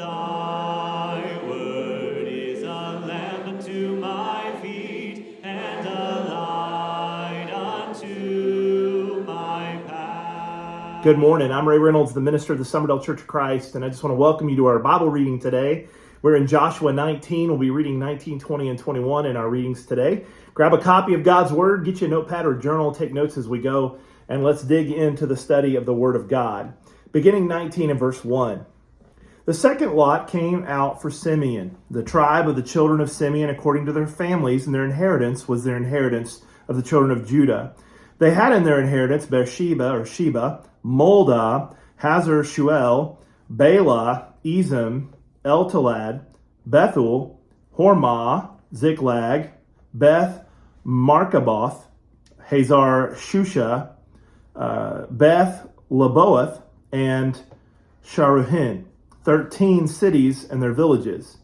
Thy word is a lamp unto my feet and a light unto my path. Good morning. I'm Reynolds, the minister of the Sommerdale Church of Christ, and I just want to welcome you to our Bible reading today. We're in Joshua 19. We'll be reading 19, 20, and 21 in our readings today. Grab a copy of God's Word, get you a notepad or journal, take notes as we go, and let's dig into the study of the Word of God. Beginning 19 and verse 1. The second lot came out for Simeon, the tribe of the children of Simeon according to their families, and their inheritance was their inheritance of the children of Judah. They had in their inheritance Beersheba or Sheba, Moldah, Hazar Shuel, Bela, Ezem, Eltalad, Bethel, Hormah, Ziklag, Beth Markaboth, Hazar Shusha, Beth Leboeth, and Sharuhin, 13 cities and their villages.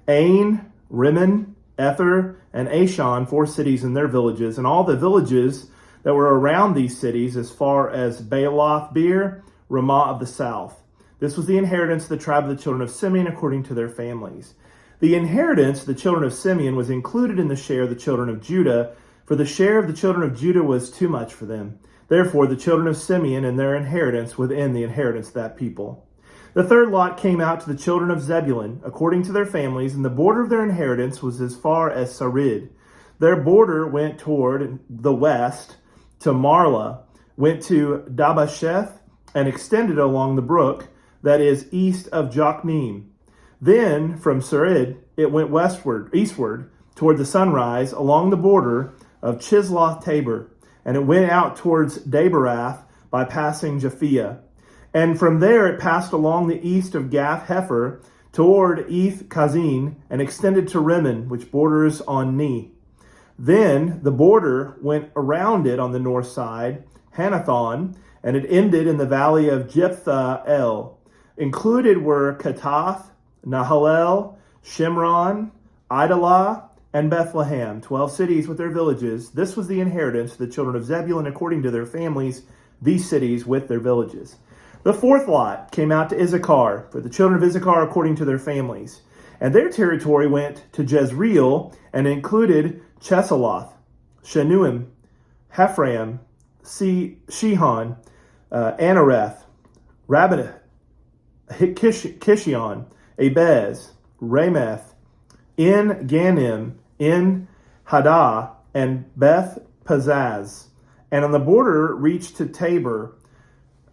Ain, Rimmon, Ether, and Ashan, 4 cities and their villages, and all the villages that were around these cities as far as Baaloth Beer, Ramah of the south. This was the inheritance of the tribe of the children of Simeon according to their families. The inheritance of the children of Simeon was included in the share of the children of Judah, for the share of the children of Judah was too much for them. Therefore, the children of Simeon and their inheritance within the inheritance of that people. The third lot came out to the children of Zebulun, according to their families, and the border of their inheritance was as far as Sarid. Their border went toward the west to Marlah, went to Dabasheth, and extended along the brook that is east of Jokneam. Then, from Sarid, it went eastward, toward the sunrise, along the border of Chisloth Tabor, and it went out towards Daberath by passing Japhia. And from there it passed along the east of Gath Hefer toward Eth Kazin and extended to Rimmon, which borders on Ne. Then the border went around it on the north side, Hanathon, and it ended in the valley of Jephthah El. Included were Katath, Nahalel, Shimron, Idalah, and Bethlehem, 12 cities with their villages. This was the inheritance of the children of Zebulun according to their families, these cities with their villages. The fourth lot came out to Issachar, for the children of Issachar according to their families. And their territory went to Jezreel and included Cheseloth, Shanuim, Hephraim, Shihon, Anareth, Rabbah, Kishion, Abez, Rameth, En Ganim, En Hadah, and Beth Pazaz. And on the border reached to Tabor,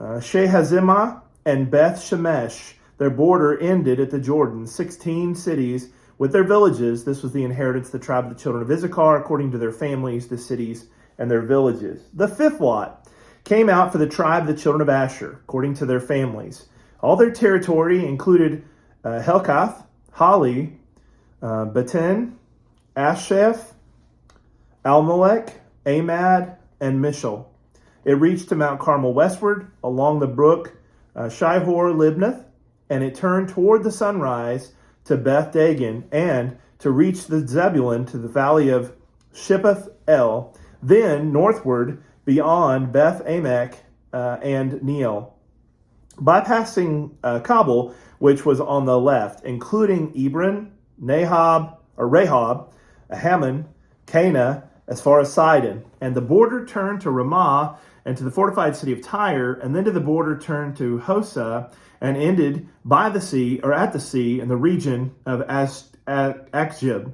Shehazimah and Beth Shemesh. Their border ended at the Jordan, 16 cities with their villages. This was the inheritance of the tribe of the children of Issachar, according to their families, the cities and their villages. The fifth lot came out for the tribe of the children of Asher, according to their families. All their territory included Helkath, Hali, Beten, Asheph, Almelech, Amad, and Mishal. It reached to Mount Carmel westward, along the brook Shihor Libnath, and it turned toward the sunrise to Beth Dagon, and to reach the Zebulun to the valley of Shippath El, then northward beyond Beth Amek and Neel, bypassing Kabul, which was on the left, including Ebron, Rehob, Hammon, Cana, as far as Sidon. And the border turned to Ramah and to the fortified city of Tyre, and then to the border turned to Hosa, and ended by the sea, or at the sea, in the region of Akjib.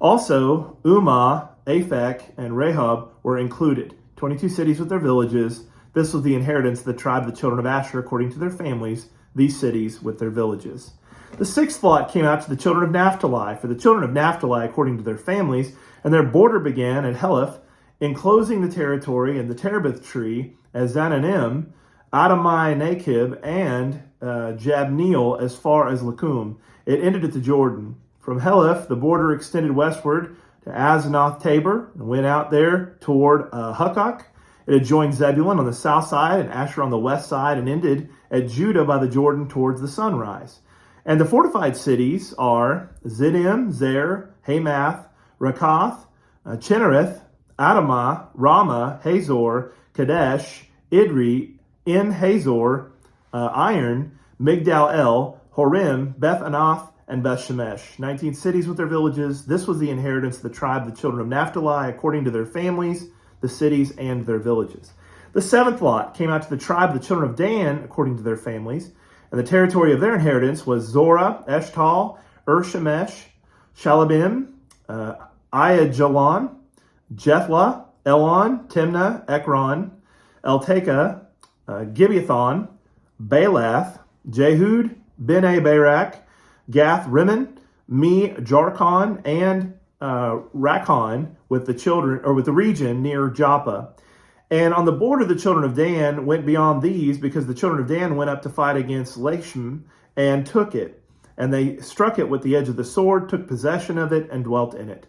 Also, Ummah, Aphek, and Rehob were included, 22 cities with their villages. This was the inheritance of the tribe of the children of Asher, according to their families, these cities with their villages. The sixth lot came out to the children of Naphtali, for the children of Naphtali, according to their families, and their border began at Heleph, enclosing the territory and the terebinth tree, as Zananim, Adamai Nakib, and Jabneel, as far as Lakum. It ended at the Jordan. From Heleph, the border extended westward to Aznoth Tabor, and went out there toward Hukkok. It adjoined Zebulun on the south side and Asher on the west side, and ended at Judah by the Jordan towards the sunrise. And the fortified cities are Ziddim, Zer, Hamath, Rakath, Chinnereth, Adamah, Ramah, Hazor, Kadesh, Idri, En Hazor, Iron, Migdal El, Horim, Beth Anath, and Beth Shemesh. 19 cities with their villages. This was the inheritance of the tribe of the children of Naphtali, according to their families, the cities, and their villages. The seventh lot came out to the tribe of the children of Dan, according to their families. And the territory of their inheritance was Zorah, Eshtal, Shemesh, Shalabim, Ayajalon, Jethlah, Elon, Timnah, Ekron, Eltekeh, Gibeathon, Baalath, Jehud, Bene Barak, Gath Rimmon, Me Jarkon, and Rakkon with the children, or with the region near Joppa. And on the border, the children of Dan went beyond these, because the children of Dan went up to fight against Lashem and took it. And they struck it with the edge of the sword, took possession of it, and dwelt in it.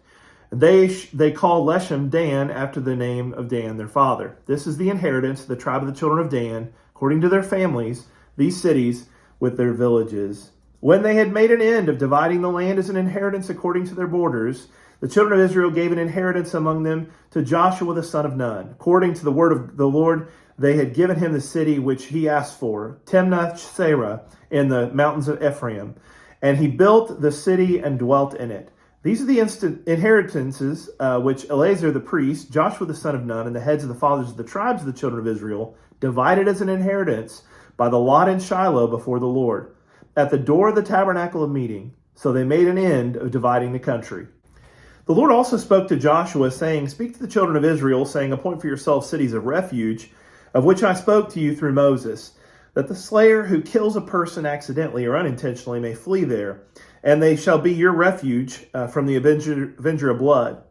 They called Lashem Dan after the name of Dan their father. This is the inheritance of the tribe of the children of Dan, according to their families, these cities with their villages. When they had made an end of dividing the land as an inheritance according to their borders, the children of Israel gave an inheritance among them to Joshua the son of Nun. According to the word of the Lord, they had given him the city which he asked for, Timnath-Serah, in the mountains of Ephraim. And he built the city and dwelt in it. These are the inheritances which Eleazar the priest, Joshua the son of Nun, and the heads of the fathers of the tribes of the children of Israel divided as an inheritance by the lot in Shiloh before the Lord, at the door of the tabernacle of meeting. So they made an end of dividing the country. The Lord also spoke to Joshua, saying, Speak to the children of Israel, saying, Appoint for yourselves cities of refuge, of which I spoke to you through Moses, that the slayer who kills a person accidentally or unintentionally may flee there, and they shall be your refuge from the avenger of blood.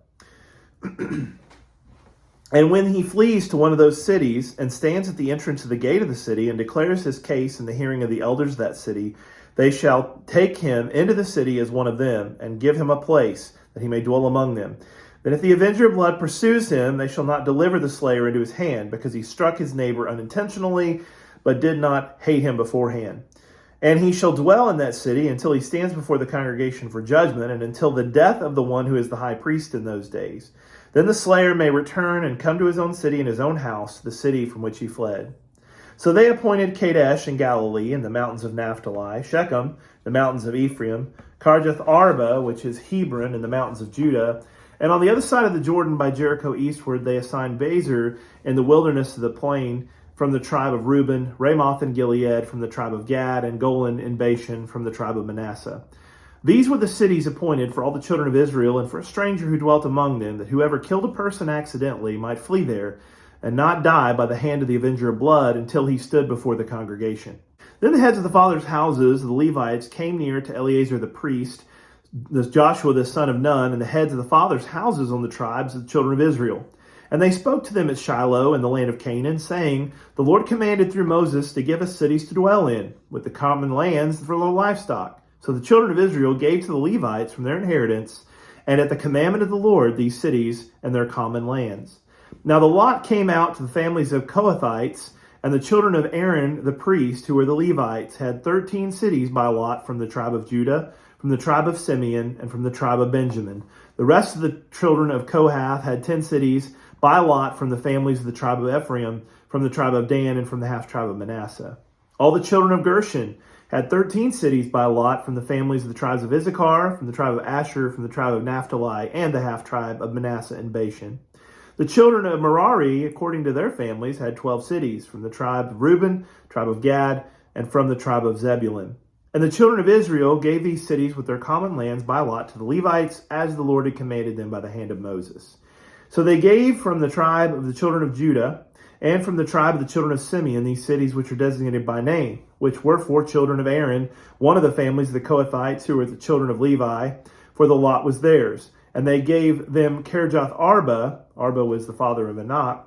And when he flees to one of those cities and stands at the entrance of the gate of the city and declares his case in the hearing of the elders of that city, they shall take him into the city as one of them and give him a place that he may dwell among them. Then if the avenger of blood pursues him, they shall not deliver the slayer into his hand, because he struck his neighbor unintentionally, but did not hate him beforehand. And he shall dwell in that city until he stands before the congregation for judgment, and until the death of the one who is the high priest in those days. Then the slayer may return and come to his own city and his own house, the city from which he fled. So they appointed Kadesh in Galilee, in the mountains of Naphtali, Shechem, the mountains of Ephraim, Karjath Arba, which is Hebron, in the mountains of Judah. And on the other side of the Jordan by Jericho eastward, they assigned Bezer in the wilderness of the plain from the tribe of Reuben, Ramoth in Gilead from the tribe of Gad, and Golan in Bashan from the tribe of Manasseh. These were the cities appointed for all the children of Israel and for a stranger who dwelt among them, that whoever killed a person accidentally might flee there and not die by the hand of the avenger of blood until he stood before the congregation. Then the heads of the fathers' houses, the Levites, came near to Eleazar the priest, Joshua the son of Nun, and the heads of the fathers' houses on the tribes of the children of Israel. And they spoke to them at Shiloh in the land of Canaan, saying, The Lord commanded through Moses to give us cities to dwell in, with the common lands for their livestock. So the children of Israel gave to the Levites from their inheritance, and at the commandment of the Lord, these cities and their common lands. Now the lot came out to the families of Kohathites, and the children of Aaron the priest, who were the Levites, had 13 cities by lot from the tribe of Judah, from the tribe of Simeon, and from the tribe of Benjamin. The rest of the children of Kohath had 10 cities by lot from the families of the tribe of Ephraim, from the tribe of Dan, and from the half-tribe of Manasseh. All the children of Gershon had 13 cities by lot from the families of the tribes of Issachar, from the tribe of Asher, from the tribe of Naphtali, and the half-tribe of Manasseh and Bashan. The children of Merari, according to their families, had 12 cities, from the tribe of Reuben, tribe of Gad, and from the tribe of Zebulun. And the children of Israel gave these cities with their common lands by lot to the Levites, as the Lord had commanded them by the hand of Moses. So they gave from the tribe of the children of Judah, and from the tribe of the children of Simeon, these cities which are designated by name, which were 4 children of Aaron, one of the families of the Kohathites, who were the children of Levi, for the lot was theirs. And they gave them Kirjath Arba, Arba was the father of Anak,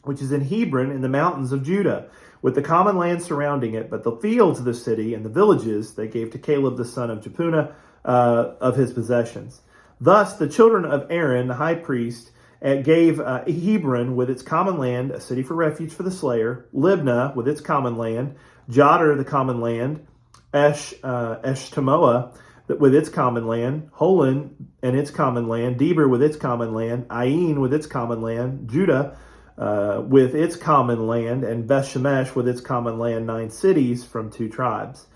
which is in Hebron in the mountains of Judah, with the common land surrounding it. But the fields of the city and the villages they gave to Caleb the son of Jephunneh of his possessions. Thus the children of Aaron, the high priest, gave Hebron with its common land, a city for refuge for the slayer, Libnah with its common land, Jodar the common land, Eshtemoa with its common land, Holon and its common land, Deber with its common land, Ain with its common land, Judah with its common land, and Beth Shemesh with its common land, 9 cities from 2 tribes.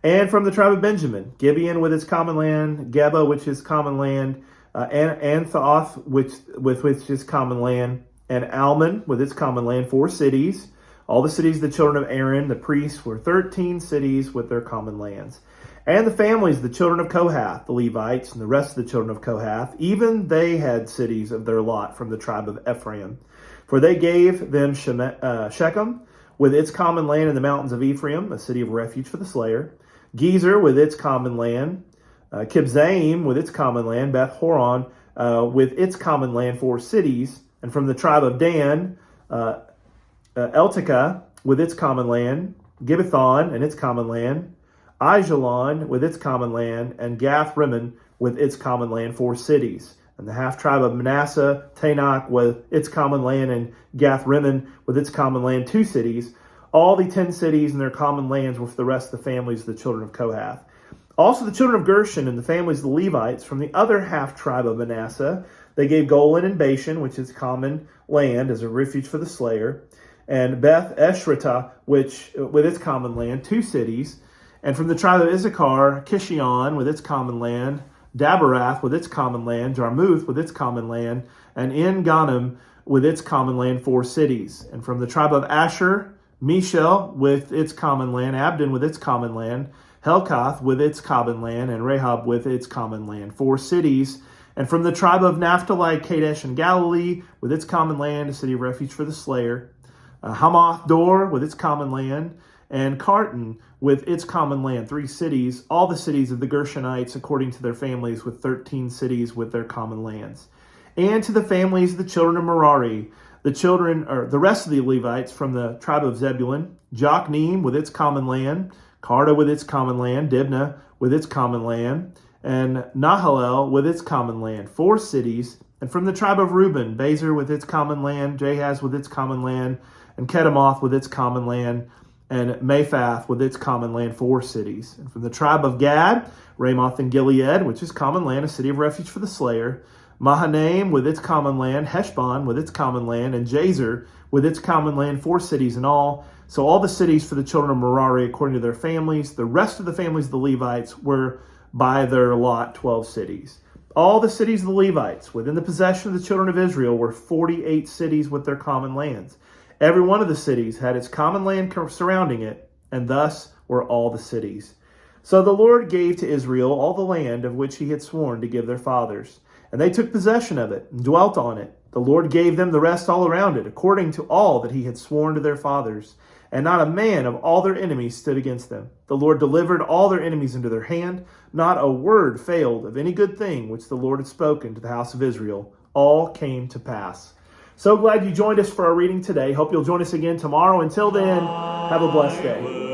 And from the tribe of Benjamin, Gibeon with its common land, Geba, which is common land, Anthoth, which is common land, and Almon with its common land, 4 cities. All the cities of the children of Aaron, the priests, were 13 cities with their common lands. And the families of the children of Kohath, the Levites, and the rest of the children of Kohath, even they had cities of their lot from the tribe of Ephraim. For they gave them Shechem with its common land in the mountains of Ephraim, a city of refuge for the slayer, Gezer with its common land, Kibzaim with its common land, Beth Horon with its common land, 4 cities, and from the tribe of Dan, Eltekeh with its common land, Gibbethon and its common land, Aijalon with its common land, and Gath Rimmon with its common land, 4 cities. And the half tribe of Manasseh, Tanakh with its common land, and Gath Rimmon with its common land, 2 cities. All the 10 cities and their common lands were for the rest of the families of the children of Kohath. Also the children of Gershon and the families of the Levites from the other half tribe of Manasseh, they gave Golan and Bashan, which is common land, as a refuge for the slayer, and Beth Eshratah, which with its common land, 2 cities. And from the tribe of Issachar, Kishion with its common land, Daberath with its common land, Jarmuth with its common land, and En Ganim with its common land, 4 cities. And from the tribe of Asher, Mishel with its common land, Abdon with its common land, Helkath with its common land, and Rehob with its common land, 4 cities. And from the tribe of Naphtali, Kadesh and Galilee with its common land, a city of refuge for the slayer, Hamath Dor with its common land, and Carton with its common land, 3 cities, all the cities of the Gershonites according to their families, with 13 cities with their common lands. And to the families of the children of Merari, the rest of the Levites from the tribe of Zebulun, Jokneam with its common land, Carta with its common land, Dibnah with its common land, and Nahalel with its common land, 4 cities. And from the tribe of Reuben, Bezer with its common land, Jahaz with its common land, and Kedemoth with its common land, and Mephath with its common land, 4 cities. And from the tribe of Gad, Ramoth and Gilead, which is common land, a city of refuge for the slayer, Mahanaim with its common land, Heshbon with its common land, and Jazer with its common land, 4 cities in all. So all the cities for the children of Merari according to their families. The rest of the families of the Levites were by their lot 12 cities. All the cities of the Levites within the possession of the children of Israel were 48 cities with their common lands. Every one of the cities had its common land surrounding it, and thus were all the cities. So the Lord gave to Israel all the land of which he had sworn to give their fathers. And they took possession of it and dwelt on it. The Lord gave them the rest all around it, according to all that he had sworn to their fathers. And not a man of all their enemies stood against them. The Lord delivered all their enemies into their hand. Not a word failed of any good thing which the Lord had spoken to the house of Israel. All came to pass. So glad you joined us for our reading today. Hope you'll join us again tomorrow. Until then, have a blessed day.